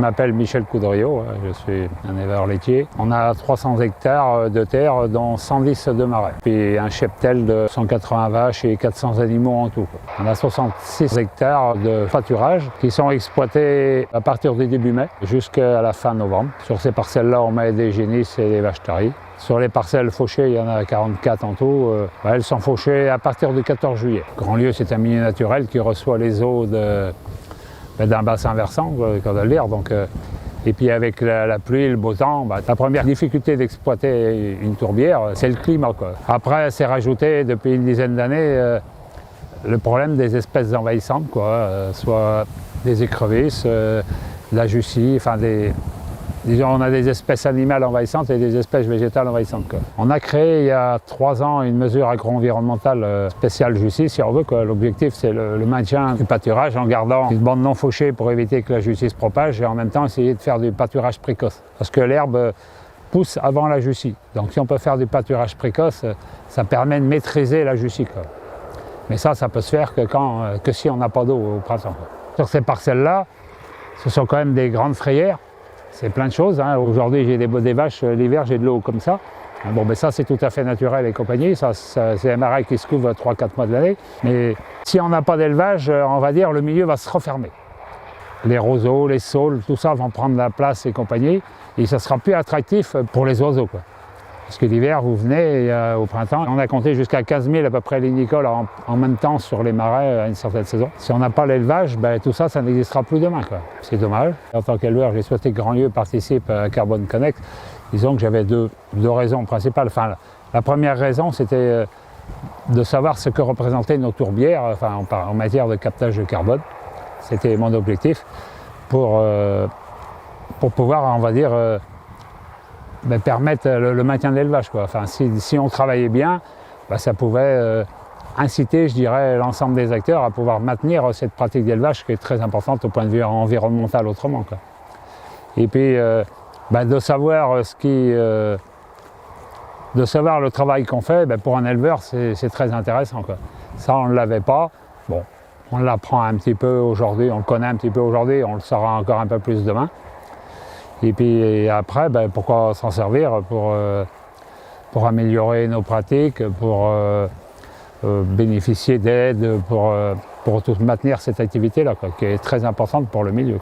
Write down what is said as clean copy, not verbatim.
m'appelle Michel Coudriot, je suis un éleveur laitier. On a 300 hectares de terre, dont 110 de marais. Puis un cheptel de 180 vaches et 400 animaux en tout. On a 66 hectares de pâturage qui sont exploités à partir du début mai jusqu'à la fin novembre. Sur ces parcelles-là, on met des génisses et des vaches taries. Sur les parcelles fauchées, il y en a 44 en tout. Elles sont fauchées à partir du 14 juillet. Grandlieu, c'est un milieu naturel qui reçoit les eaux d'un bassin versant, comme de l'air. Et puis avec la pluie, le beau temps, la première difficulté d'exploiter une tourbière, c'est le climat. Après, c'est rajouté depuis une dizaine d'années le problème des espèces envahissantes, soit des écrevisses, la jussie, disons, on a des espèces animales envahissantes et des espèces végétales envahissantes. On a créé il y a 3 ans une mesure agro-environnementale spéciale jussie, si on veut. L'objectif, c'est le maintien du pâturage en gardant une bande non fauchée pour éviter que la jussie se propage et en même temps essayer de faire du pâturage précoce. Parce que l'herbe pousse avant la jussie. Donc si on peut faire du pâturage précoce, ça permet de maîtriser la jussie. Mais ça peut se faire que si on n'a pas d'eau au printemps. Sur ces parcelles-là, ce sont quand même des grandes frayères. C'est plein de choses. Aujourd'hui, j'ai des vaches, l'hiver, j'ai de l'eau comme ça. Ça, c'est tout à fait naturel et compagnie. C'est un marais qui se couvre 3-4 mois de l'année. Mais si on n'a pas d'élevage, on va dire, le milieu va se refermer. Les roseaux, les saules, tout ça vont prendre la place et compagnie. Et ça sera plus attractif pour les oiseaux. Parce que l'hiver, vous venez, au printemps, on a compté jusqu'à 15 000 à peu près lignicoles en même temps sur les marais à une certaine saison. Si on n'a pas l'élevage, tout ça n'existera plus demain. C'est dommage. En tant qu'éleveur, j'ai souhaité que Grandlieu participe à Carbone Connect. Disons que j'avais deux raisons principales. La première raison, c'était de savoir ce que représentaient nos tourbières en matière de captage de carbone. C'était mon objectif pour pouvoir, on va dire, permettre le maintien de l'élevage. Si on travaillait bien, ça pouvait inciter, je dirais, l'ensemble des acteurs à pouvoir maintenir cette pratique d'élevage qui est très importante au point de vue environnemental autrement. Et puis de savoir de savoir le travail qu'on fait, pour un éleveur, c'est très intéressant. Ça, on ne l'avait pas. Bon, on l'apprend un petit peu aujourd'hui, on le connaît un petit peu aujourd'hui, on le saura encore un peu plus demain. Et puis après, pourquoi s'en servir pour améliorer nos pratiques, pour bénéficier d'aide, pour tout maintenir cette activité-là, qui est très importante pour le milieu.